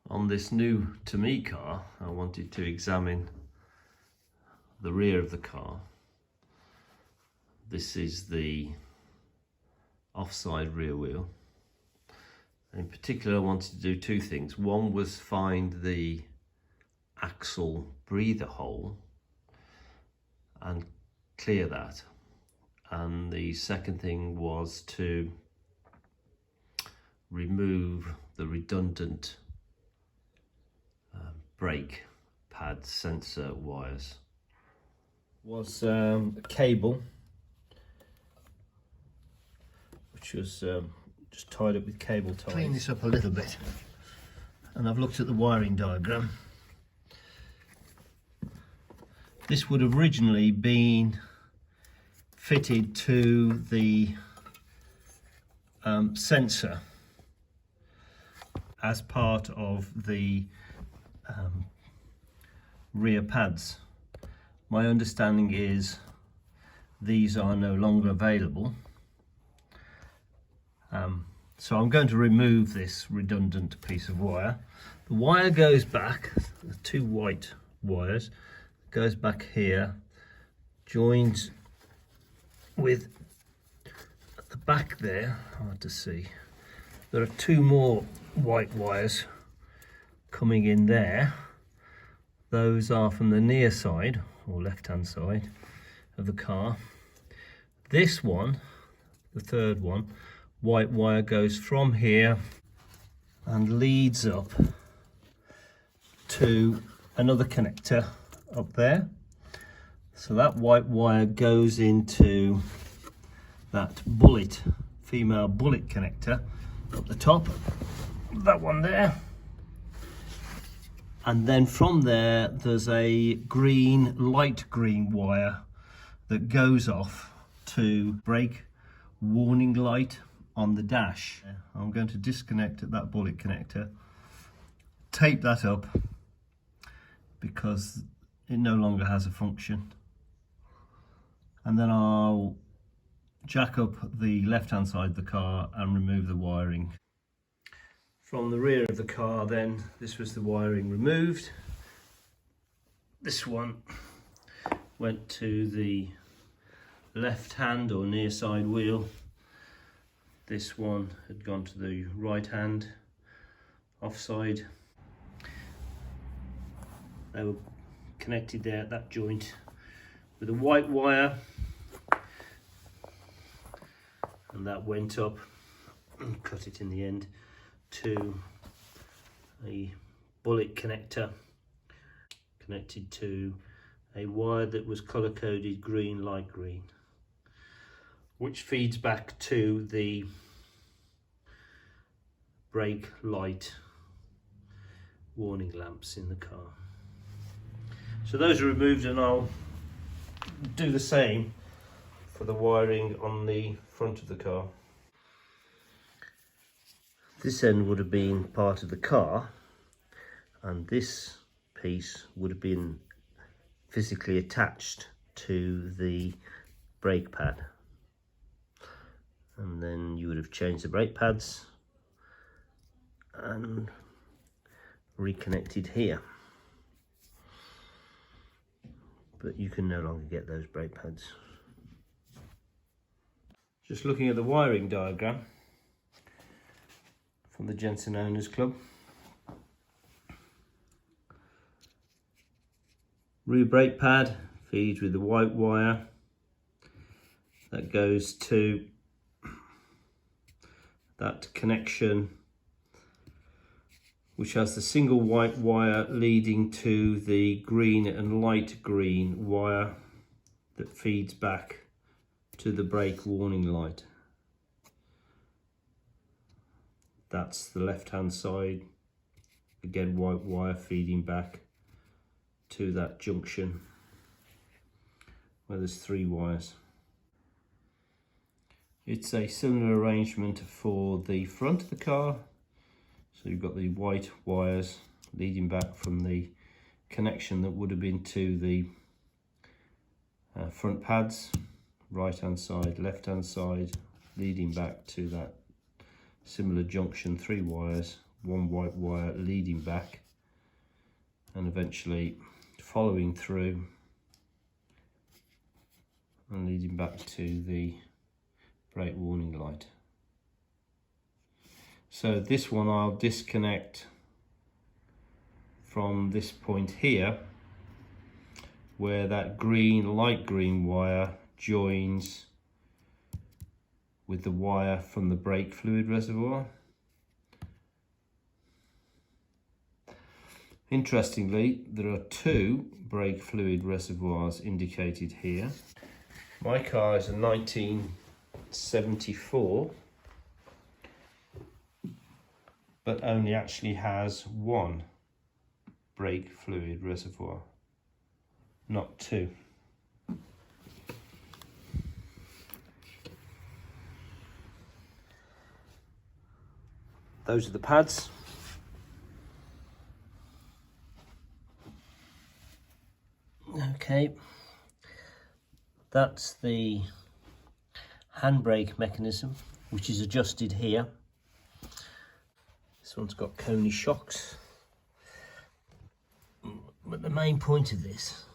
On this new to me car, I wanted to examine the rear of the car. This is the offside rear wheel. In particular, I wanted to do two things. One was find the axle breather hole and clear that. And the second thing was to remove the redundant brake pad sensor wires. Was a cable which was just tied up with cable ties. Clean this up a little bit, and I've looked at the wiring diagram. This would have originally been fitted to the sensor as part of the rear pads. My understanding is these are no longer available. So I'm going to remove this redundant piece of wire. The wire goes back, the two white wires, goes back here, joins with at the back there, hard to see. There are two more white wires coming in there. Those are from the near side or left hand side of the car. This one, the third one, white wire goes from here and leads up to another connector up there. So that white wire goes into that bullet, female bullet connector up the top, that one there. And then from there, there's a green, light green wire that goes off to brake warning light on the dash. I'm going to disconnect at that bullet connector, tape that up because it no longer has a function. And then I'll jack up the left-hand side of the car and remove the wiring. From the rear of the car then, this was the wiring removed. This one went to the left hand or near side wheel. This one had gone to the right hand offside. They were connected there at that joint with a white wire, and that went up and cut it in the end to a bullet connector connected to a wire that was color coded green, light green, which feeds back to the brake light warning lamps in the car. So those are removed, and I'll do the same for the wiring on the front of the car. This end would have been part of the car, and this piece would have been physically attached to the brake pad. And then you would have changed the brake pads and reconnected here. But you can no longer get those brake pads. Just looking at the wiring diagram from the Jensen Owners Club. Rear brake pad feeds with the white wire that goes to that connection, which has the single white wire leading to the green and light green wire that feeds back to the brake warning light. That's the left hand side, again white wire feeding back to that junction where there's three wires. It's a similar arrangement for the front of the car. So you've got the white wires leading back from the connection that would have been to the front pads, right hand side, left hand side, leading back to that similar junction, three wires one white wire leading back and eventually following through and leading back to the brake warning light. So this one I'll disconnect from this point here where that light green wire joins with the wire from the brake fluid reservoir. Interestingly, there are two brake fluid reservoirs indicated here. My car is a 1974, but only actually has one brake fluid reservoir, not two. Those are the pads. Okay, that's the handbrake mechanism, which is adjusted here. This one's got Coney shocks. But the main point of this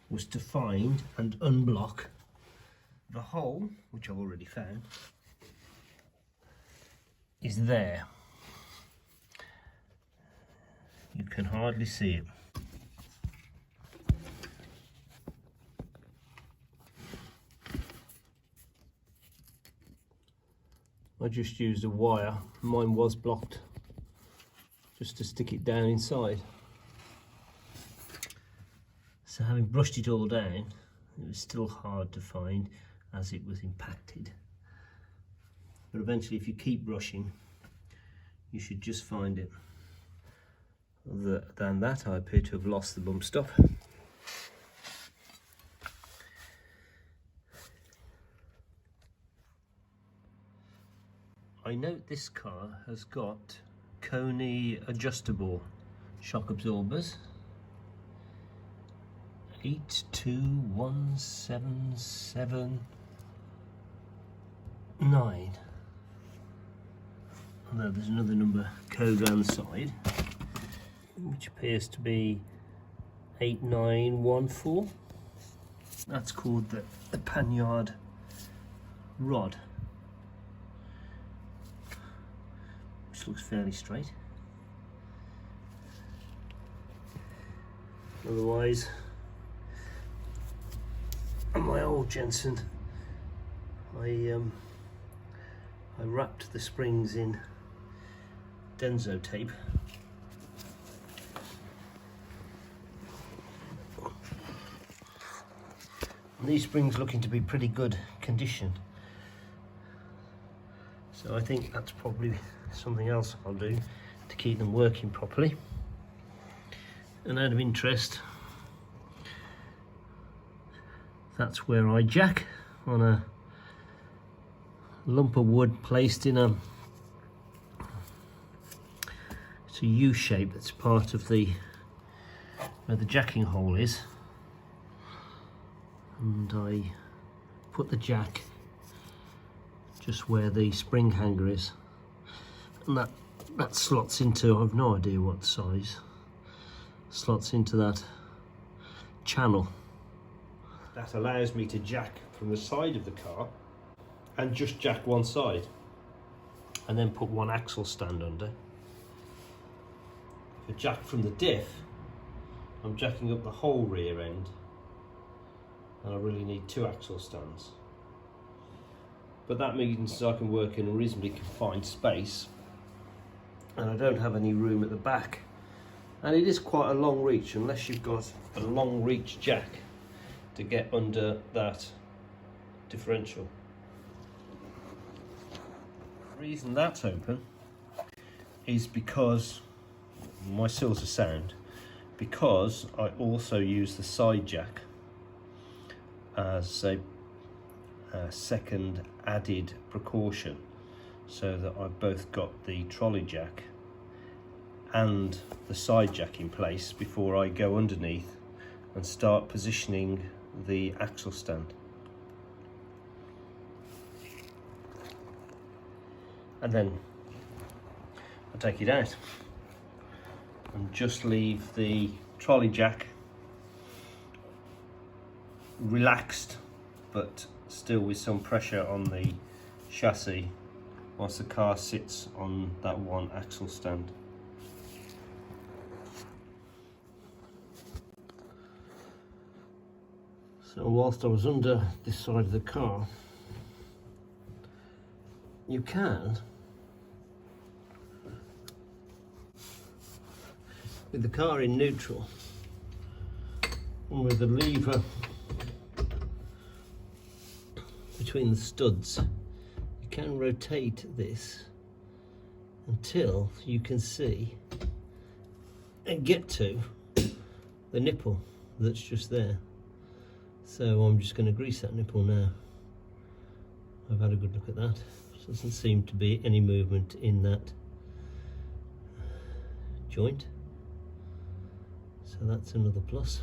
was to find and unblock the hole, which I've already found, is there. You can hardly see it. I just used a wire, mine was blocked, just to stick it down inside. So having brushed it all down, it was still hard to find as it was impacted. But eventually, if you keep brushing, you should just find it. Other than that, I appear to have lost the bump stop. I note this car has got Coney adjustable shock absorbers. 821779. Although there's another number code around the side, which appears to be 8914. That's called the paniard rod, which looks fairly straight. Otherwise, my old Jensen, I wrapped the springs in Denso tape. And these springs looking to be pretty good condition. So I think that's probably something else I'll do to keep them working properly. And out of interest, that's where I jack on a lump of wood placed in a U shape. That's part of where the jacking hole is, and I put the jack just where the spring hanger is, and that slots into, I've no idea what size, slots into that channel. That allows me to jack from the side of the car and just jack one side, and then put one axle stand under. If I jack from the diff, I'm jacking up the whole rear end, and I really need two axle stands. But that means I can work in a reasonably confined space, and I don't have any room at the back. And it is quite a long reach, unless you've got a long reach jack to get under that differential. The reason that's open is because my sills are sound, because I also use the side jack as a second added precaution, so that I've both got the trolley jack and the side jack in place before I go underneath and start positioning the axle stand. And then I take it out and just leave the trolley jack relaxed, but still with some pressure on the chassis whilst the car sits on that one axle stand. So whilst I was under this side of the car, you can, with the car in neutral and with the lever between the studs, you can rotate this until you can see and get to the nipple that's just there. So I'm just going to grease that nipple now. I've had a good look at that. There doesn't seem to be any movement in that joint. So that's another plus.